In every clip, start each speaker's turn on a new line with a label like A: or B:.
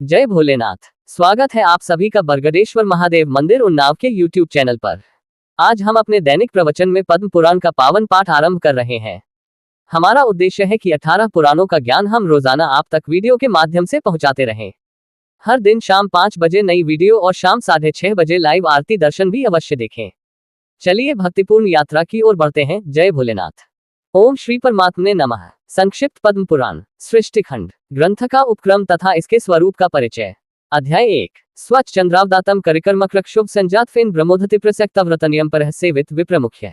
A: जय भोलेनाथ। स्वागत है आप सभी का बरगदेश्वर महादेव मंदिर उन्नाव के YouTube चैनल पर। आज हम अपने दैनिक प्रवचन में पद्म पुराण का पावन पाठ आरंभ कर रहे हैं। हमारा उद्देश्य है कि 18 पुराणों का ज्ञान हम रोजाना आप तक वीडियो के माध्यम से पहुंचाते रहें। हर दिन शाम 5 बजे नई वीडियो और शाम 6:30 बजे लाइव आरती दर्शन भी अवश्य देखें। चलिए भक्तिपूर्ण यात्रा की ओर बढ़ते हैं। जय भोलेनाथ। ओम श्री परमात्मने नमः। संक्षिप्त पद्म पुराण सृष्टिखंड ग्रंथ का उपक्रम तथा इसके स्वरूप का परिचय। अध्याय 1। स्वच्छ चंद्रावदातम करिकर्मकृक्षुभ संजात फेन ब्रह्मोधति प्रसक्तव्रतनियम पर सेवित विप्रमुख्य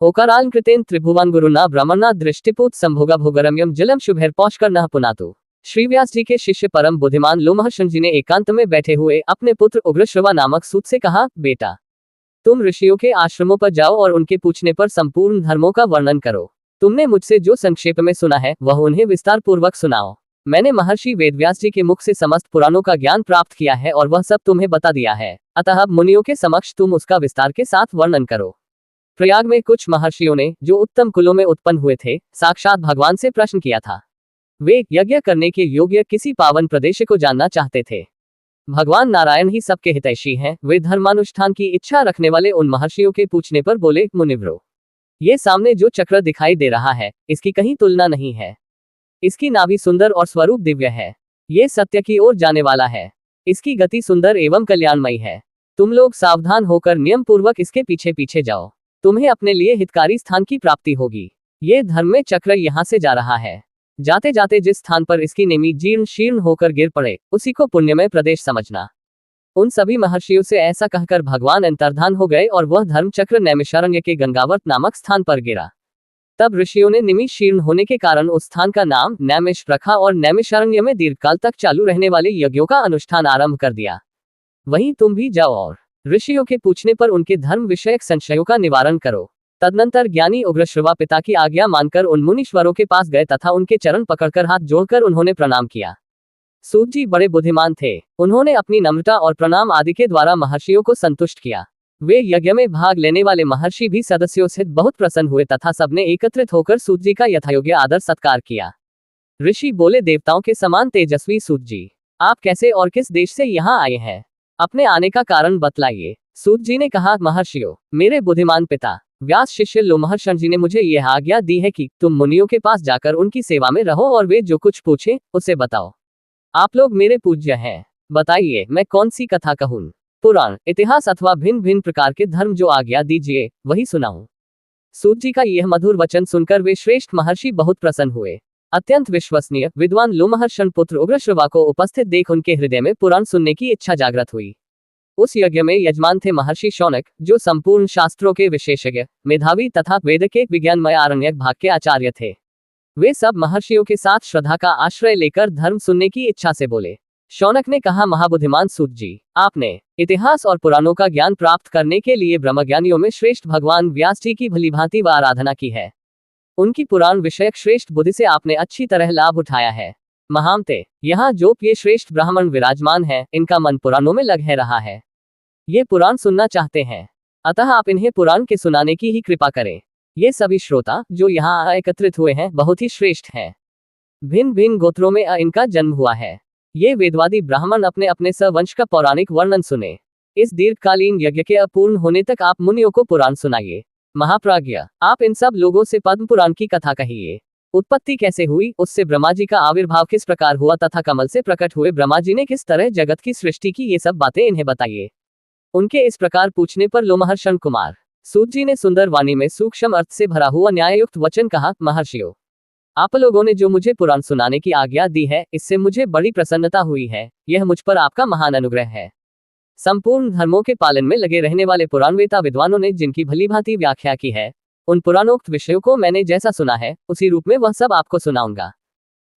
A: ओकाराल कृतेन त्रिभुवन गुरुना ब्रह्मणा दृष्टिपूत संभोगा भोगरम्यम जलम शुभैर पौष्कर न पुनातु। श्री व्यास जी के शिष्य परम बुद्धिमान लोमहर्षण जी ने एकांत में बैठे हुए अपने पुत्र उग्रश्रवा नामक सूत से कहा, बेटा तुम ऋषियों के आश्रमों पर जाओ और उनके पूछने पर संपूर्ण धर्मों का वर्णन करो। तुमने मुझसे जो संक्षेप में सुना है वह उन्हें विस्तार पूर्वक सुनाओ। मैंने महर्षि वेदव्यास जी के मुख से समस्त पुराणों का ज्ञान प्राप्त किया है और वह सब तुम्हें बता दिया है, अतः अब मुनियों के समक्ष तुम उसका विस्तार के साथ वर्णन करो। प्रयाग में कुछ महर्षियों ने, जो उत्तम कुलों में उत्पन्न हुए थे, साक्षात भगवान से प्रश्न किया था। वे यज्ञ करने के योग्य किसी पावन प्रदेश को जानना चाहते थे। भगवान नारायण ही सबके हितैषी हैं। वे धर्मानुष्ठान की इच्छा रखने वाले उन महर्षियों के पूछने पर बोले, मुनिव्रो, ये सामने जो चक्र दिखाई दे रहा है, इसकी कहीं तुलना नहीं है। इसकी नाभि सुंदर और स्वरूप दिव्य है। ये सत्य की ओर जाने वाला है। इसकी गति सुंदर एवं कल्याणमयी है। तुम लोग सावधान होकर नियम पूर्वक इसके पीछे पीछे जाओ। तुम्हें अपने लिए हितकारी स्थान की प्राप्ति होगी। ये धर्म में चक्र यहाँ से जा रहा है। जाते जाते जिस स्थान पर इसकी नेमी जीर्ण शीर्ण होकर गिर पड़े, उसी को पुण्यमय प्रदेश समझना। उन सभी महर्षियों से ऐसा कहकर भगवान अंतर्धान हो गए और वह धर्म चक्र नैमिषारण्य के गंगावर्त नामक स्थान पर गिरा। तब ऋषियों ने निमि शीर्ण होने के कारण उस स्थान का नाम नैमिष रखा और नैमिषारण्य में दीर्घकाल तक चालू रहने वाले यज्ञों का अनुष्ठान आरंभ कर दिया। वहीं तुम भी जाओ और ऋषियों के पूछने पर उनके धर्म विषयक संशयों का निवारण करो। तदनंतर ज्ञानी उग्रश्रवा पिता की आज्ञा मानकर उन मुनीश्वरों के पास गए तथा उनके चरण पकड़कर हाथ जोड़कर उन्होंने प्रणाम किया। सूत जी बड़े बुद्धिमान थे। उन्होंने अपनी नम्रता और प्रणाम आदि के द्वारा महर्षियों को संतुष्ट किया। वे यज्ञ में भाग लेने वाले महर्षि भी सदस्यों से बहुत प्रसन्न हुए तथा सबने एकत्रित होकर सूत जी का यथायोग्य आदर सत्कार किया। ऋषि बोले, देवताओं के समान तेजस्वी सूत जी, आप कैसे और किस देश से यहाँ आए हैं? अपने आने का कारण बतलाइए। सूत जी ने कहा, महर्षियों, मेरे बुद्धिमान पिता व्यास शिष्य लोमहर्षण जी ने मुझे यह आज्ञा दी है कि तुम मुनियों के पास जाकर उनकी सेवा में रहो और वे जो कुछ पूछें उसे बताओ। आप लोग मेरे पूज्य हैं। बताइए, मैं कौन सी कथा कहूँ? पुराण, इतिहास अथवा भिन्न भिन्न प्रकार के धर्म जो आज्ञा दीजिए वही सुनाऊं। सूत जी का यह मधुर वचन सुनकर वे श्रेष्ठ महर्षि बहुत प्रसन्न हुए। अत्यंत विश्वसनीय विद्वान लोमहर्षण पुत्र उग्रश्रवा को उपस्थित देख उनके हृदय में पुराण सुनने की इच्छा जागृत हुई। उस यज्ञ में यजमान थे महर्षि शौनक, जो संपूर्ण शास्त्रों के विशेषज्ञ, मेधावी तथा वेद के विज्ञानमय आरण्यक भाग के आचार्य थे। वे सब महर्षियों के साथ श्रद्धा का आश्रय लेकर धर्म सुनने की इच्छा से बोले। शौनक ने कहा, महाबुद्धिमान सूत जी, आपने इतिहास और पुराणों का ज्ञान प्राप्त करने के लिए ब्रह्मज्ञानियों में श्रेष्ठ भगवान व्यास जी की भलीभांति व आराधना की है। उनकी पुराण विषयक श्रेष्ठ बुद्धि से आपने अच्छी तरह लाभ उठाया है। महामते, यहाँ जो ये श्रेष्ठ ब्राह्मण विराजमान है, इनका मन पुराणों में लग है रहा है। ये पुराण सुनना चाहते हैं, अतः आप इन्हें पुराण के सुनाने की ही कृपा करें। ये सभी श्रोता जो यहाँ एकत्रित हुए हैं बहुत ही श्रेष्ठ हैं। भिन्न भिन्न गोत्रों में इनका जन्म हुआ है। ये वेदवादी ब्राह्मण अपने अपने सवंश का पौराणिक वर्णन सुने। इस दीर्घकालीन यज्ञ के अपूर्ण होने तक आप मुनियों को पुराण सुनाइए। महाप्राज्ञ, आप इन सब लोगों से पद्म पुराण की कथा कहिए। उत्पत्ति कैसे हुई, उससे ब्रह्मा जी का आविर्भाव किस प्रकार हुआ तथा कमल से प्रकट हुए ब्रह्मा जी ने किस तरह जगत की सृष्टि की, ये सब बातें इन्हें बताइए। उनके इस प्रकार पूछने पर लोमहर्षण कुमार सूत जी ने सुंदर वाणी में सूक्ष्म अर्थ से भरा हुआ न्याययुक्त वचन कहा, महर्षियों, आप लोगों ने जो मुझे पुराण सुनाने की आज्ञा दी है, इससे मुझे बड़ी प्रसन्नता हुई है। यह मुझ पर आपका महान अनुग्रह है। संपूर्ण धर्मों के पालन में लगे रहने वाले पुराणवेता विद्वानों ने जिनकी भलीभांति व्याख्या की है, उन पुराणोक्त विषयों को मैंने जैसा सुना है उसी रूप में वह सब आपको सुनाऊंगा।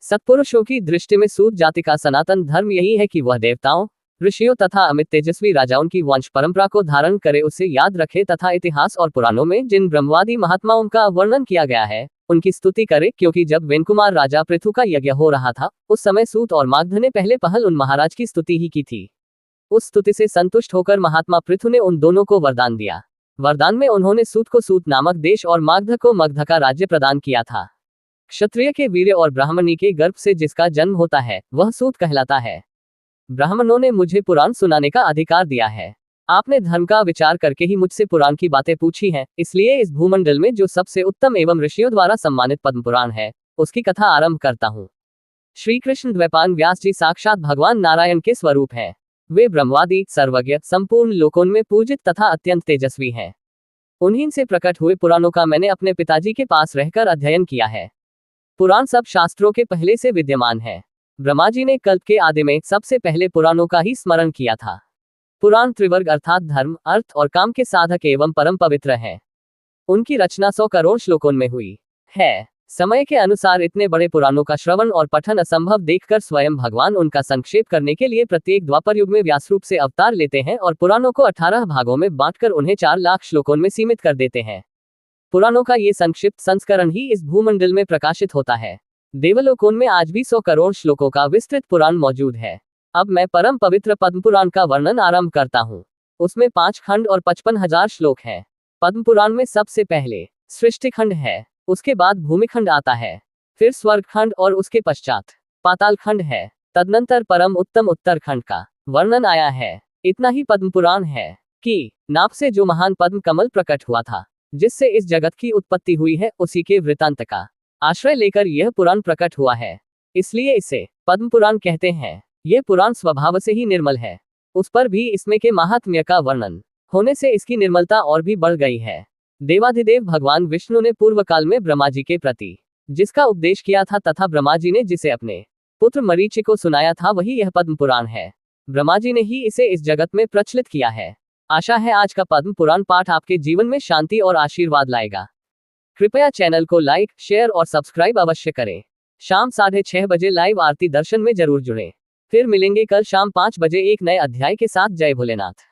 A: सत्पुरुषों की दृष्टि में सूत जाति का सनातन धर्म यही है कि वह देवताओं, ऋषियों तथा अमित तेजस्वी राजाओं की वंश परंपरा को धारण करे, उसे याद रखे तथा इतिहास और पुराणों में जिन ब्रह्मवादी महात्माओं का वर्णन किया गया है उनकी स्तुति करे। क्योंकि जब वेनकुमार राजा पृथु का यज्ञ हो रहा था, उस समय सूत और मागध ने पहले पहल उन महाराज की स्तुति ही की थी। उस स्तुति से संतुष्ट होकर महात्मा पृथु ने उन दोनों को वरदान दिया। वरदान में उन्होंने सूत को सूत नामक देश और मागध को मगध का राज्य प्रदान किया था। क्षत्रिय के वीर्य और ब्राह्मणी के गर्भ से जिसका जन्म होता है वह सूत कहलाता है। ब्राह्मणों ने मुझे पुराण सुनाने का अधिकार दिया है। आपने धर्म का विचार करके ही मुझसे पुराण की बातें पूछी हैं, इसलिए इस भूमंडल में जो सबसे उत्तम एवं ऋषियों द्वारा सम्मानित पद्म पुराण है, उसकी कथा आरंभ करता हूँ। श्री कृष्ण द्वैपायन व्यास जी साक्षात भगवान नारायण के स्वरूप हैं। वे ब्रह्मवादी, सर्वज्ञ, संपूर्ण लोकों में पूजित तथा अत्यंत तेजस्वी हैं। उन्हीं से प्रकट हुए पुराणों का मैंने अपने पिताजी के पास रहकर अध्ययन किया है। पुराण सब शास्त्रों के पहले से विद्यमान है। ब्रह्मा जी ने कल्प के आदि में सबसे पहले पुराणों का ही स्मरण किया था। पुराण त्रिवर्ग अर्थात धर्म, अर्थ और काम के साधक एवं परम पवित्र हैं। उनकी रचना 100 करोड़ श्लोकों में हुई है। समय के अनुसार इतने बड़े पुराणों का श्रवण और पठन असंभव देखकर स्वयं भगवान उनका संक्षेप करने के लिए प्रत्येक द्वापर युग में व्यास रूप से अवतार लेते हैं और पुराणों को 18 भागों में बांटकर उन्हें 4 लाख श्लोकों में सीमित कर देते हैं। पुराणों का ये संक्षिप्त संस्करण ही इस भूमंडल में प्रकाशित होता है। देवलोकों में आज भी 100 करोड़ श्लोकों का विस्तृत पुराण मौजूद है। अब मैं परम पवित्र पद्म पुराण का वर्णन आरंभ करता हूँ। उसमें 5 खंड और 55,000 श्लोक हैं। पद्म पुराण में सबसे पहले सृष्टि खंड है, उसके बाद भूमिखंड आता है, फिर स्वर्ग खंड और उसके पश्चात पाताल खंड है। तदनंतर परम उत्तम उत्तरखंड का वर्णन आया है। इतना ही पद्म पुराण है कि नाभ से जो महान पद्म कमल प्रकट हुआ था, जिससे इस जगत की उत्पत्ति हुई है, उसी के वृतांत का आश्रय लेकर यह पुराण प्रकट हुआ है। इसलिए इसे पद्म पुराण कहते हैं। यह पुराण स्वभाव से ही निर्मल है। उस पर भी इसमें के महात्म्य का वर्णन होने से इसकी निर्मलता और भी बढ़ गई है। देवाधिदेव भगवान विष्णु ने पूर्व काल में ब्रह्मा जी के प्रति जिसका उपदेश किया था तथा ब्रह्मा जी ने जिसे अपने पुत्र मरीचि को सुनाया था, वही यह पद्म पुराण है। ब्रह्मा जी ने ही इसे इस जगत में प्रचलित किया है। आशा है आज का पद्म पुराण पाठ आपके जीवन में शांति और आशीर्वाद लाएगा। कृपया चैनल को लाइक, शेयर और सब्सक्राइब अवश्य करें। शाम 6:30 बजे लाइव आरती दर्शन में जरूर जुड़ें। फिर मिलेंगे कल शाम 5 बजे एक नए अध्याय के साथ। जय भोलेनाथ।